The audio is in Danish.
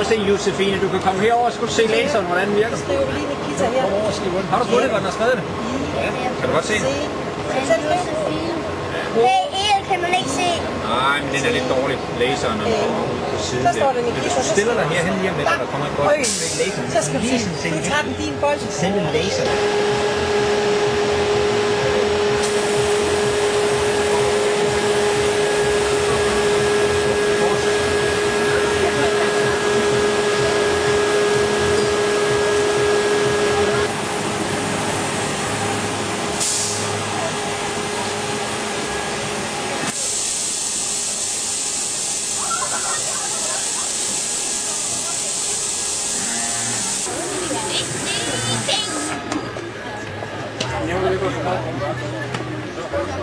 Prøv at se, Josefine, du kan komme herover, så kan du se laseren, hvordan den virker. Skriver vi lige Nikita her. Har du fundet, hvor den har skrevet det? Ja. Kan du godt se den? Hey, kan man ikke se? Nej, men den er lidt dårlig. Laseren og på siden Der står der. den Men hvis Nikita. du stiller dig herhen lige om lidt, og der kommer et godt laseren. Så skal vi se. Du tager den din bold. Selve laseren. Ding, ding, ding.